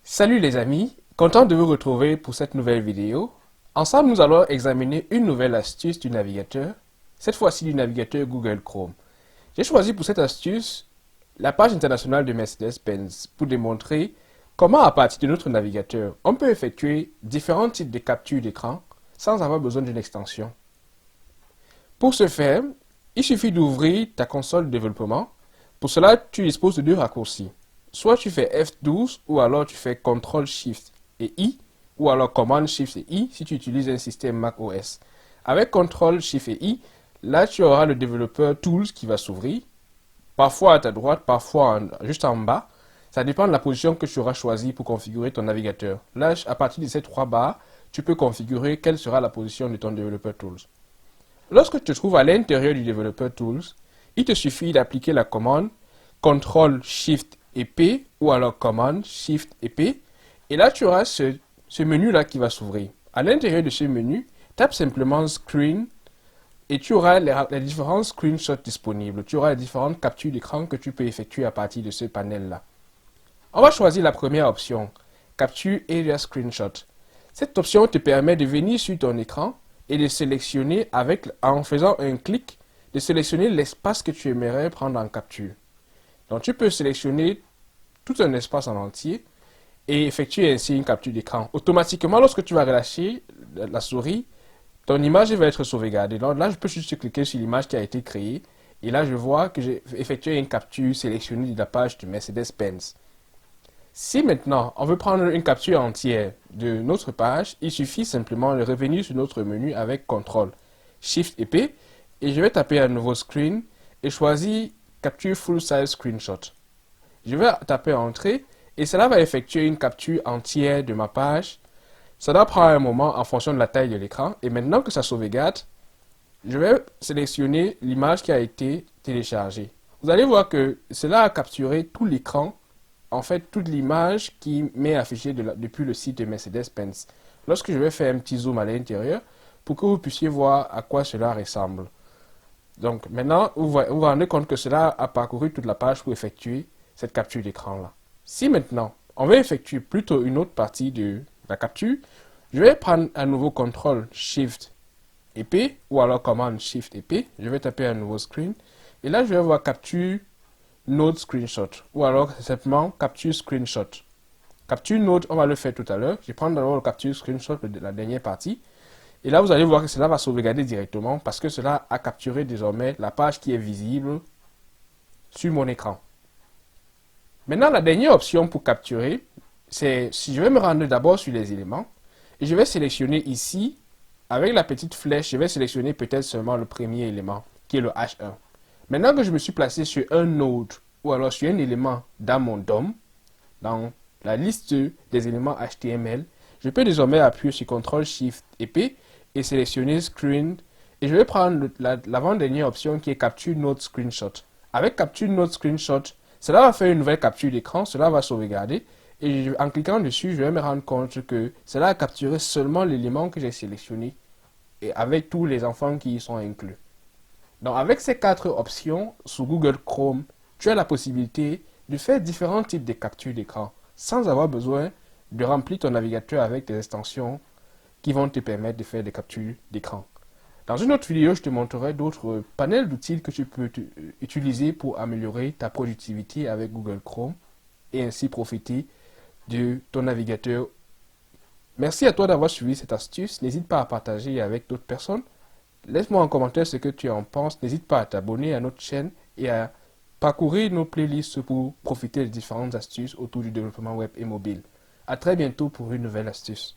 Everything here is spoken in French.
Salut les amis, content de vous retrouver pour cette nouvelle vidéo. Ensemble, nous allons examiner une nouvelle astuce du navigateur, cette fois-ci du navigateur Google Chrome. J'ai choisi pour cette astuce la page internationale de Mercedes-Benz pour démontrer comment à partir de notre navigateur, on peut effectuer différents types de captures d'écran sans avoir besoin d'une extension. Pour ce faire, il suffit d'ouvrir ta console de développement. Pour cela, tu disposes de deux raccourcis. Soit tu fais F12 ou alors tu fais CTRL SHIFT et I ou alors Command SHIFT et I si tu utilises un système Mac OS. Avec CTRL SHIFT et I, là tu auras le développeur Tools qui va s'ouvrir, parfois à ta droite, parfois juste en bas. Ça dépend de la position que tu auras choisie pour configurer ton navigateur. Là, à partir de ces trois barres, tu peux configurer quelle sera la position de ton développeur Tools. Lorsque tu te trouves à l'intérieur du développeur Tools, il te suffit d'appliquer la commande CTRL SHIFT et P ou alors commande SHIFT et P. Et là, tu auras ce menu-là qui va s'ouvrir. À l'intérieur de ce menu, tape simplement Screen et tu auras les différents screenshots disponibles. Tu auras les différentes captures d'écran que tu peux effectuer à partir de ce panel-là. On va choisir la première option, Capture Area Screenshot. Cette option te permet de venir sur ton écran et de sélectionner en faisant un clic, de sélectionner l'espace que tu aimerais prendre en capture. Donc tu peux sélectionner tout un espace en entier et effectuer ainsi une capture d'écran. Automatiquement, lorsque tu vas relâcher la souris, ton image va être sauvegardée. Donc là, je peux juste cliquer sur l'image qui a été créée et là, je vois que j'ai effectué une capture sélectionnée de la page de Mercedes-Benz. Si maintenant, on veut prendre une capture entière de notre page, il suffit simplement de revenir sur notre menu avec CTRL, SHIFT et P et je vais taper un nouveau screen et choisir Capture Full Size Screenshot. Je vais taper Entrée et cela va effectuer une capture entière de ma page. Ça doit prendre un moment en fonction de la taille de l'écran et maintenant que ça sauvegarde, je vais sélectionner l'image qui a été téléchargée. Vous allez voir que cela a capturé tout l'écran, en fait toute l'image qui m'est affichée depuis le site de Mercedes-Benz. Lorsque je vais faire un petit zoom à l'intérieur pour que vous puissiez voir à quoi cela ressemble. Donc maintenant, vous vous rendez compte que cela a parcouru toute la page pour effectuer cette capture d'écran-là. Si maintenant, on veut effectuer plutôt une autre partie de la capture, je vais prendre un nouveau CTRL SHIFT et P ou alors commande SHIFT et P. Je vais taper un nouveau screen et là, je vais voir Capture Node Screenshot ou alors simplement Capture Screenshot. Capture Node, on va le faire tout à l'heure. Je vais prendre d'abord le Capture Screenshot de la dernière partie. Et là, vous allez voir que cela va sauvegarder directement parce que cela a capturé désormais la page qui est visible sur mon écran. Maintenant, la dernière option pour capturer, c'est si je vais me rendre d'abord sur les éléments et je vais sélectionner ici, avec la petite flèche, je vais sélectionner peut-être seulement le premier élément qui est le H1. Maintenant que je me suis placé sur un node ou alors sur un élément dans mon DOM, dans la liste des éléments HTML, je peux désormais appuyer sur CTRL SHIFT et P et sélectionner Screen et je vais prendre l'avant-dernière option qui est Capture Node Screenshot. Avec Capture Node Screenshot, cela va faire une nouvelle capture d'écran, cela va sauvegarder et en cliquant dessus, je vais me rendre compte que cela a capturé seulement l'élément que j'ai sélectionné et avec tous les enfants qui y sont inclus. Donc avec ces quatre options sous Google Chrome, tu as la possibilité de faire différents types de captures d'écran sans avoir besoin de remplir ton navigateur avec des extensions qui vont te permettre de faire des captures d'écran. Dans une autre vidéo, je te montrerai d'autres panels d'outils que tu peux utiliser pour améliorer ta productivité avec Google Chrome et ainsi profiter de ton navigateur. Merci à toi d'avoir suivi cette astuce. N'hésite pas à partager avec d'autres personnes. Laisse-moi en commentaire ce que tu en penses. N'hésite pas à t'abonner à notre chaîne et à parcourir nos playlists pour profiter des différentes astuces autour du développement web et mobile. À très bientôt pour une nouvelle astuce.